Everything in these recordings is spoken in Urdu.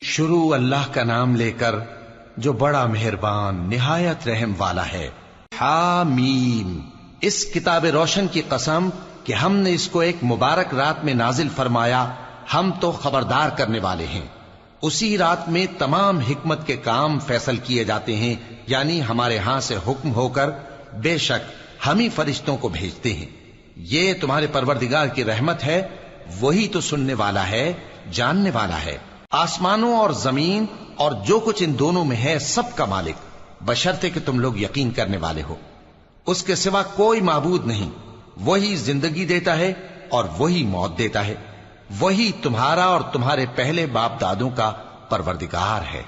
شروع اللہ کا نام لے کر جو بڑا مہربان نہایت رحم والا ہے۔ حامیم، اس کتاب روشن کی قسم کہ ہم نے اس کو ایک مبارک رات میں نازل فرمایا، ہم تو خبردار کرنے والے ہیں۔ اسی رات میں تمام حکمت کے کام فیصل کیے جاتے ہیں، یعنی ہمارے ہاں سے حکم ہو کر بے شک ہم ہی فرشتوں کو بھیجتے ہیں۔ یہ تمہارے پروردگار کی رحمت ہے، وہی تو سننے والا ہے، جاننے والا ہے۔ آسمانوں اور زمین اور جو کچھ ان دونوں میں ہے سب کا مالک، بشرطے کہ تم لوگ یقین کرنے والے ہو۔ اس کے سوا کوئی معبود نہیں، وہی زندگی دیتا ہے اور وہی موت دیتا ہے، وہی تمہارا اور تمہارے پہلے باپ دادوں کا پروردگار ہے۔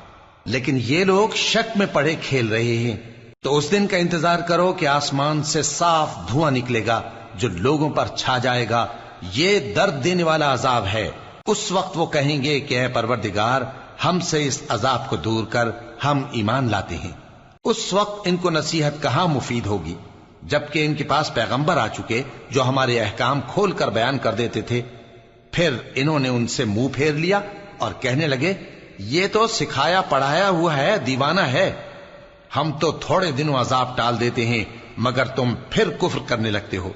لیکن یہ لوگ شک میں پڑے کھیل رہے ہیں۔ تو اس دن کا انتظار کرو کہ آسمان سے صاف دھواں نکلے گا جو لوگوں پر چھا جائے گا، یہ درد دینے والا عذاب ہے۔ اس وقت وہ کہیں گے کہ اے پروردگار، ہم سے اس عذاب کو دور کر، ہم ایمان لاتے ہیں۔ اس وقت ان کو نصیحت کہاں مفید ہوگی، جبکہ ان کے پاس پیغمبر آ چکے جو ہمارے احکام کھول کر بیان کر دیتے تھے۔ پھر انہوں نے ان سے منہ پھیر لیا اور کہنے لگے، یہ تو سکھایا پڑھایا ہوا ہے، دیوانہ ہے۔ ہم تو تھوڑے دنوں عذاب ٹال دیتے ہیں مگر تم پھر کفر کرنے لگتے ہو۔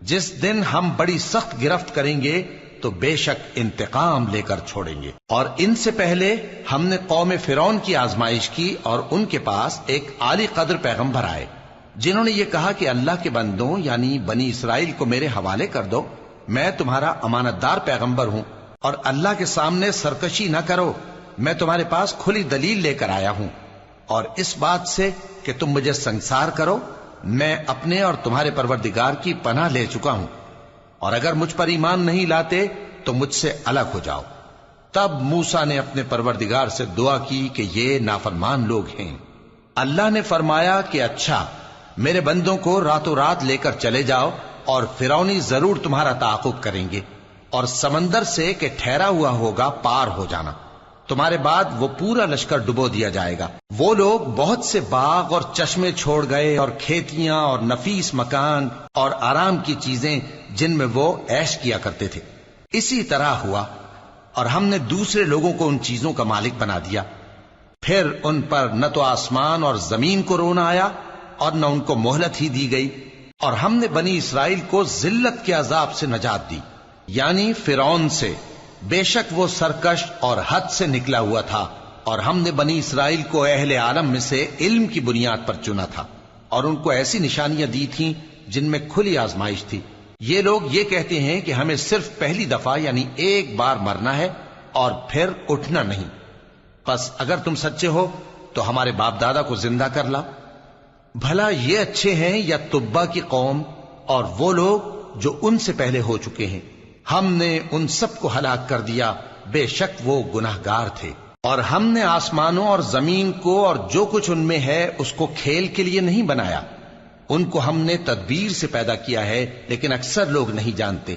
جس دن ہم بڑی سخت گرفت کریں گے تو بے شک انتقام لے کر چھوڑیں گے۔ اور ان سے پہلے ہم نے قوم فرعون کی آزمائش کی اور ان کے پاس ایک عالی قدر پیغمبر آئے جنہوں نے یہ کہا کہ اللہ کے بندوں یعنی بنی اسرائیل کو میرے حوالے کر دو، میں تمہارا امانت دار پیغمبر ہوں، اور اللہ کے سامنے سرکشی نہ کرو، میں تمہارے پاس کھلی دلیل لے کر آیا ہوں، اور اس بات سے کہ تم مجھے سنسار کرو میں اپنے اور تمہارے پروردگار کی پناہ لے چکا ہوں، اور اگر مجھ پر ایمان نہیں لاتے تو مجھ سے الگ ہو جاؤ۔ تب موسیٰ نے اپنے پروردگار سے دعا کی کہ یہ نافرمان لوگ ہیں۔ اللہ نے فرمایا کہ اچھا، میرے بندوں کو راتوں رات لے کر چلے جاؤ، اور فرعونی ضرور تمہارا تعاقب کریں گے، اور سمندر سے کہ ٹھہرا ہوا ہوگا پار ہو جانا، تمہارے بعد وہ پورا لشکر ڈبو دیا جائے گا۔ وہ لوگ بہت سے باغ اور چشمے چھوڑ گئے اور کھیتیاں اور نفیس مکان اور آرام کی چیزیں جن میں وہ عیش کیا کرتے تھے۔ اسی طرح ہوا، اور ہم نے دوسرے لوگوں کو ان چیزوں کا مالک بنا دیا۔ پھر ان پر نہ تو آسمان اور زمین کو رونا آیا اور نہ ان کو مہلت ہی دی گئی، اور ہم نے بنی اسرائیل کو ذلت کے عذاب سے نجات دی، یعنی فرعون سے۔ بے شک وہ سرکش اور حد سے نکلا ہوا تھا، اور ہم نے بنی اسرائیل کو اہل عالم میں سے علم کی بنیاد پر چنا تھا، اور ان کو ایسی نشانیاں دی تھیں جن میں کھلی آزمائش تھی۔ یہ لوگ یہ کہتے ہیں کہ ہمیں صرف پہلی دفعہ یعنی ایک بار مرنا ہے اور پھر اٹھنا نہیں۔ پس اگر تم سچے ہو تو ہمارے باپ دادا کو زندہ کر لاؤ۔ بھلا یہ اچھے ہیں یا تبا کی قوم اور وہ لوگ جو ان سے پہلے ہو چکے ہیں؟ ہم نے ان سب کو ہلاک کر دیا، بے شک وہ گناہگار تھے۔ اور ہم نے آسمانوں اور زمین کو اور جو کچھ ان میں ہے اس کو کھیل کے لیے نہیں بنایا، ان کو ہم نے تدبیر سے پیدا کیا ہے، لیکن اکثر لوگ نہیں جانتے۔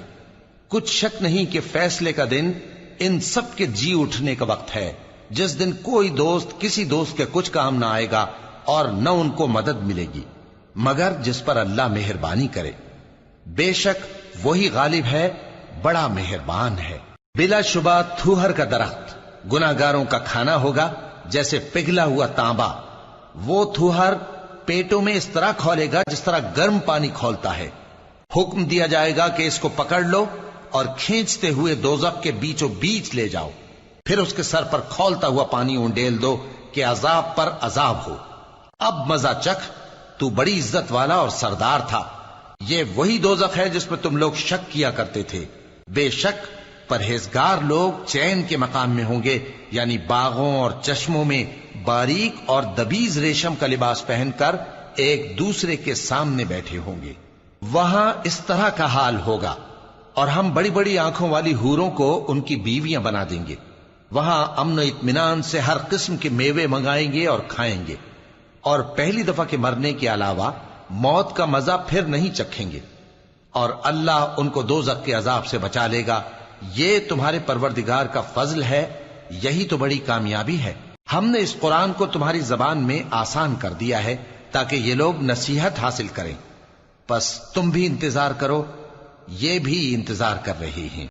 کچھ شک نہیں کہ فیصلے کا دن ان سب کے جی اٹھنے کا وقت ہے، جس دن کوئی دوست کسی دوست کے کچھ کام نہ آئے گا اور نہ ان کو مدد ملے گی مگر جس پر اللہ مہربانی کرے۔ بے شک وہی غالب ہے، بڑا مہربان ہے۔ بلا شبہ تھوہر کا درخت گناہگاروں کا کھانا ہوگا، جیسے پگھلا ہوا تانبا۔ وہ تھوہر پیٹوں میں اس طرح کھولے گا جس طرح گرم پانی کھولتا ہے۔ حکم دیا جائے گا کہ اس کو پکڑ لو اور کھینچتے ہوئے دوزخ کے بیچوں بیچ لے جاؤ، پھر اس کے سر پر کھولتا ہوا پانی اونڈیل دو کہ عذاب پر عذاب ہو۔ اب مزہ چکھ، تو بڑی عزت والا اور سردار تھا۔ یہ وہی دوزخ ہے جس میں تم لوگ شک کیا کرتے تھے۔ بے شک پرہیزگار لوگ چین کے مقام میں ہوں گے، یعنی باغوں اور چشموں میں باریک اور دبیز ریشم کا لباس پہن کر ایک دوسرے کے سامنے بیٹھے ہوں گے۔ وہاں اس طرح کا حال ہوگا، اور ہم بڑی بڑی آنکھوں والی حوروں کو ان کی بیویاں بنا دیں گے۔ وہاں امن و اطمینان سے ہر قسم کے میوے منگائیں گے اور کھائیں گے، اور پہلی دفعہ کے مرنے کے علاوہ موت کا مزہ پھر نہیں چکھیں گے، اور اللہ ان کو دوزخ کے عذاب سے بچا لے گا۔ یہ تمہارے پروردگار کا فضل ہے، یہی تو بڑی کامیابی ہے۔ ہم نے اس قرآن کو تمہاری زبان میں آسان کر دیا ہے تاکہ یہ لوگ نصیحت حاصل کریں۔ پس تم بھی انتظار کرو، یہ بھی انتظار کر رہے ہیں۔